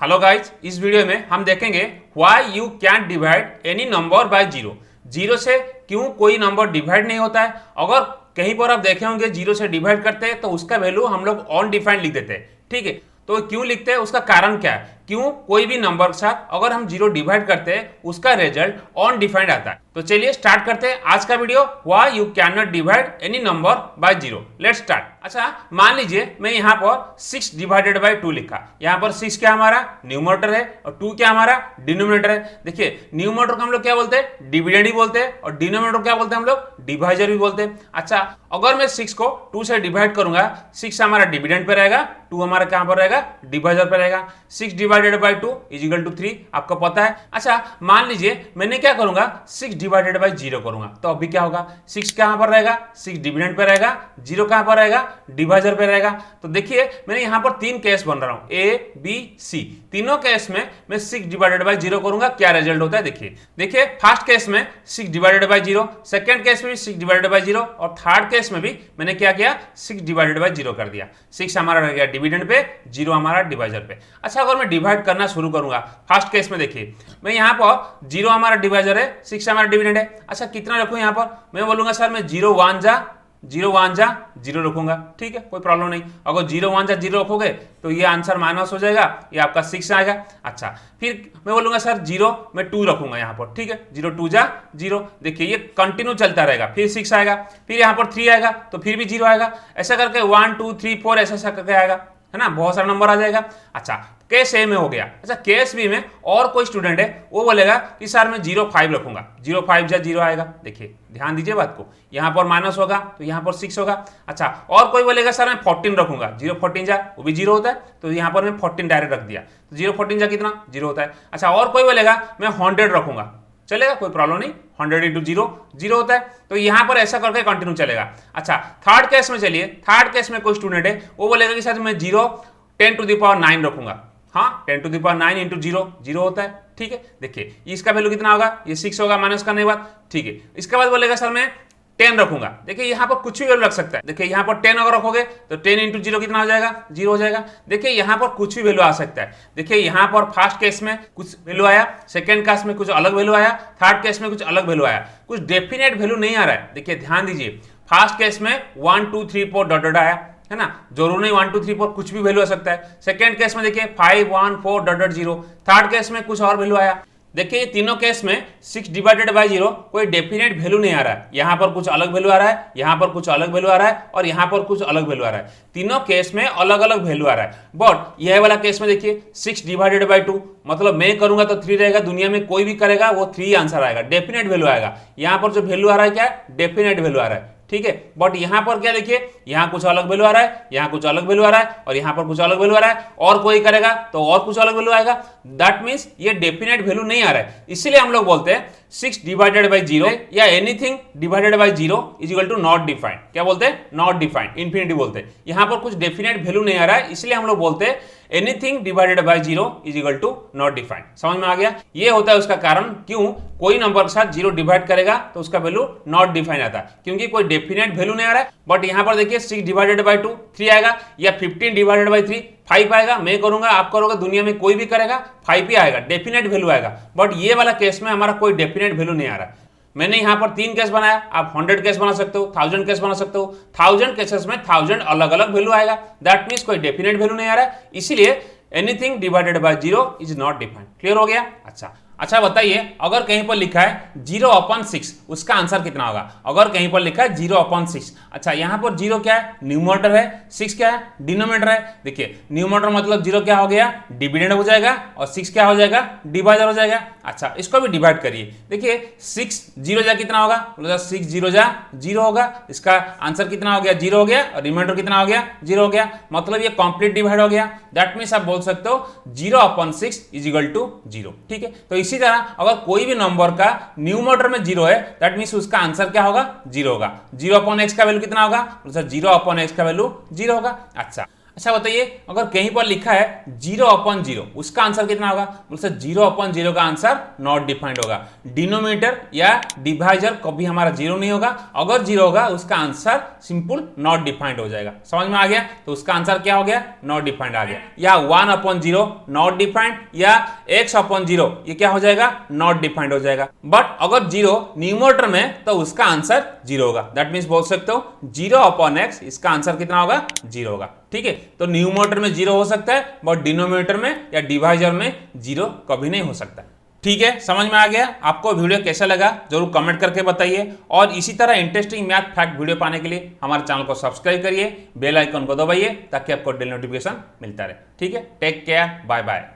Hello guys, इस video में हम देखेंगे why you can divide any number by zero. Zero से क्यों कोई नंबर डिवाइड नहीं होता है। अगर कहीं पर आप देखे होंगे जीरो से डिवाइड करते हैं तो उसका वैल्यू हम लोग अनडिफाइंड लिख देते हैं। ठीक है, तो क्यों लिखते हैं, उसका कारण क्या है, क्यों कोई भी नंबर के साथ अगर हम जीरो डिवाइड करते हैं उसका रिजल्ट अनडिफाइंड आता है। तो चलिए स्टार्ट करते हैं आज का video, why you can not divide any number by zero. Let's start. अच्छा, मान लीजिए मैं यहाँ पर 6 डिवाइडेड बाय 2 लिखा। यहाँ पर 6 क्या हमारा न्यूमरेटर है और 2 क्या हमारा डिनोमिनेटर है। देखिए, न्यूमरेटर को हम लोग क्या बोलते हैं, डिविडेंड ही बोलते हैं, और डिनोमिनेटर क्या बोलते हैं हम लोग, डिवाइजर भी बोलते हैं। अच्छा, अगर मैं 6 को 2 से डिवाइड करूंगा, 6 हमारा डिविडेंड पे रहेगा, 2 हमारा कहां पर रहेगा, डिवाइजर पे रहेगा। 6 divided by 2 is equal to 3, आपको पता है। अच्छा, मान लीजिए मैंने क्या करूंगा, 6 डिवाइडेड बाय 0 करूंगा, तो अभी क्या होगा, 6 कहां पर रहेगा, 6 डिविडेंड पे रहेगा, 0 कहां पर रहेगा, डिवाइजर पे रहेगा। तो देखिए मैंने यहां पर 3 केस बन रहा हूं, ए बी सी। तीनों केस में मैं 6 डिवाइडेड बाय 0 करूंगा, क्या रिजल्ट होता है देखिए फर्स्ट केस में 6 डिवाइडेड बाय 0, सेकंड केस में भी 6 डिवाइडेड बाय 0, और थर्ड केस में भी मैंने क्या किया, 6 डिवाइडेड बाय 0 कर दिया। 6 हमारा रह गया डिविडेंड पे, 0 हमारा डिवाइजर पे। अच्छा, अगर मैं डिवाइड करना शुरू करूंगा, फर्स्ट केस में देखिए मैं यहाँ पर 0 हमारा डिवाइजर है, 6 हमारा डिविडेंड है। अच्छा, कितना रखूं यहाँ पर, मैं बोलूंगा सर मैं 0 1 जा 0 रखूंगा। ठीक है, कोई प्रॉब्लम नहीं। अगर 0 1 जा 0 रखोगे तो ये आंसर माइनस हो जाएगा, ये आपका 6 आएगा। अच्छा, फिर मैं बोलूंगा सर 0 मैं 2 रखूंगा यहाँ पर। ठीक है, 0 2 जा 0। देखिए ये कंटिन्यू चलता रहेगा, फिर 6 आएगा, फिर यहाँ पर 3 आएगा तो फिर भी 0 आएगा। ऐसा करके 1 2 3 4 ऐसा करके आएगा, है ना, बहुत सारा नंबर आ जाएगा। अच्छा, केस ए में हो गया। अच्छा, केस बी में और कोई स्टूडेंट है वो बोलेगा कि सर मैं 0 5 रखूंगा, 0 5 जा 0 आएगा। देखिए ध्यान दीजिए बात को, यहाँ पर माइनस होगा तो यहाँ पर 6 होगा। अच्छा, और कोई बोलेगा सर मैं 14 रखूंगा, 0 14 जा, वो भी 0 होता है, तो यहाँ पर मैं 14 डायरेक्ट रख दिया, तो 0 14 जा कितना 0 होता है। अच्छा, और कोई बोलेगा मैं 100 रखूंगा, चलेगा, कोई प्रॉब्लम नहीं, 100 इंटू 0 0 होता है, तो यहां पर ऐसा करके कंटिन्यू चलेगा। अच्छा, थर्ड केस में चलिए, थर्ड केस में कोई स्टूडेंट है वो बोलेगा कि सर मैं 0 10 टू द पावर 9 रखूंगा। हाँ, 10 टू द पावर 9 इंटू 0 0 होता है। ठीक है, देखिए इसका वैल्यू कितना होगा, ये 6 होगा माइनस करने के बाद। ठीक है, इसके बाद बोलेगा सर मैं 10 रखूंगा। देखिए यहाँ पर कुछ भी वैल्यू रख सकता है। देखिए यहाँ पर 10 अगर रखोगे तो 10 इंटू 0 कितना हो जाएगा, 0 हो जाएगा। देखिए यहाँ पर कुछ भी वैल्यू आ सकता है। देखिए यहाँ पर फर्स्ट केस में कुछ वैल्यू आया, सेकंड केस में कुछ अलग वैल्यू आया, थर्ड केस में कुछ अलग वैल्यू आया, कुछ डेफिनेट वैल्यू नहीं आ रहा है। देखिए ध्यान दीजिए, फर्स्ट केस में 1 2 3 4 डॉट डॉट आया, है ना, जरूर नहीं 1 2 3 4, कुछ भी वैल्यू आ सकता है। सेकंड केस में देखिए 5 1 4 डॉट डॉट 0, थर्ड केस में कुछ और वैल्यू आया। देखिए ये तीनों केस में 6 डिवाइडेड बाय 0 कोई डेफिनेट वैल्यू नहीं आ रहा है। यहाँ पर कुछ अलग वैल्यू आ रहा है, यहाँ पर कुछ अलग वैल्यू आ रहा है, और यहाँ पर कुछ अलग वैल्यू आ रहा है। तीनों केस में अलग अलग वैल्यू आ रहा है। बट यह वाला केस में देखिए 6 डिवाइडेड बाय 2, मतलब मैं करूंगा तो 3 रहेगा, दुनिया में कोई भी करेगा वो 3 आंसर आएगा, डेफिनेट वैल्यू आएगा। यहाँ पर जो वैल्यू आ रहा है क्या है, डेफिनेट वैल्यू आ रहा है। ठीक है, बट यहां पर क्या देखिए, यहां कुछ अलग वैल्यू आ रहा है, यहां कुछ अलग वैल्यू आ रहा है, और यहां पर कुछ अलग वैल्यू आ रहा है, और कोई करेगा तो और कुछ अलग वैल्यू आएगा। दैट मींस ये डेफिनेट वैल्यू नहीं आ रहा है। इसलिए हम लोग बोलते हैं 6 डिवाइडेड बाय 0 या anything divided by 0 is equal to not defined. क्या बोलते हैं, नॉट डिफाइंड, इन्फिनिटी बोलते हैं। यहां पर कुछ डेफिनेट वैल्यू नहीं आ रहा है, इसलिए हम लोग बोलते हैं anything divided by 0 is equal to not defined. समझ में आ गया, ये होता है उसका कारण, क्यों कोई नंबर के साथ 0 डिवाइड करेगा तो उसका वैल्यू नॉट डिफाइंड आता है, क्योंकि कोई डेफिनेट वैल्यू नहीं आ रहा है। बट यहां पर देखिए 6 डिवाइडेड बाय 2 3 आएगा, या 15 डिवाइडेड बाय 3 5 आएगा, मैं करूंगा आप करोगे, दुनिया में कोई भी करेगा 5 ही आएगा, डेफिनेट वैल्यू आएगा। बट ये वाला केस में हमारा कोई डेफिनेट वैल्यू नहीं आ रहा है। मैंने यहां पर 3 केस बनाया, आप 100 केस बना सकते हो, 1000 केस बना सकते हो। 1000 केसेस में 1000 अलग अलग वैल्यू आएगा। दैट मींस कोई डेफिनेट वैल्यू नहीं आ रहा है, इसीलिए anything divided by 0 is not defined. Clear हो गया। अच्छा बताइए, अगर कहीं पर लिखा है 0/6, उसका आंसर कितना होगा। अगर कहीं पर लिखा है 0/6, अच्छा यहाँ पर 0 क्या है, न्यूमरेटर है, 6 क्या है, डिनोमिनेटर है। देखिए न्यूमरेटर मतलब 0 क्या हो गया, डिविडेंड हो जाएगा, और 6 क्या हो जाएगा, डिवाइजर हो जाएगा। अच्छा, इसको भी डिवाइड करिए। देखिए 6 0 जा कितना होगा, 6 0 जा 0 होगा, इसका आंसर कितना हो गया, 0 हो गया, और रिमाइंडर कितना हो गया, 0 हो गया, मतलब ये कंप्लीट डिवाइड हो गया। दैट मींस आप बोल सकते हो 0/6 इज इक्वल टू 0। ठीक है, तो इसी तरह अगर कोई भी नंबर का न्यूमरेटर में 0 है, दैट मींस उसका आंसर क्या होगा, 0 होगा। 0/x का वैल्यू कितना होगा, 0/x का वैल्यू 0 होगा। अच्छा, अच्छा बताइए, अगर कहीं पर लिखा है 0/0, उसका आंसर कितना होगा? बोलते 0/0 का आंसर नॉट डिफाइंड होगा। डिनोमिनेटर या डिवाइजर कभी हमारा 0 नहीं होगा, अगर 0 होगा उसका आंसर सिंपल नॉट डिफाइंड हो जाएगा। समझ में आ गया? तो उसका आंसर क्या हो गया? नॉट डिफाइंड आ गया। या 1/0 नॉट डिफाइंड, या x/0 ये क्या हो जाएगा? नॉट डिफाइंड हो जाएगा। बट अगर 0 न्यूमरेटर में तो उसका आंसर 0 होगा। दैट मीन्स बोल सकते हो 0/x, इसका आंसर कितना होगा? 0 होगा। ठीक है, तो न्यूमरेटर में 0 हो सकता है, बट डिनोमिनेटर में या डिवाइजर में 0 कभी नहीं हो सकता। ठीक है, समझ में आ गया? आपको वीडियो कैसा लगा जरूर कमेंट करके बताइए, और इसी तरह इंटरेस्टिंग मैथ फैक्ट वीडियो पाने के लिए हमारे चैनल को सब्सक्राइब करिए, बेल आइकन को दबाइए ताकि आपको डेली नोटिफिकेशन मिलता रहे। ठीक है, टेक केयर, बाय बाय।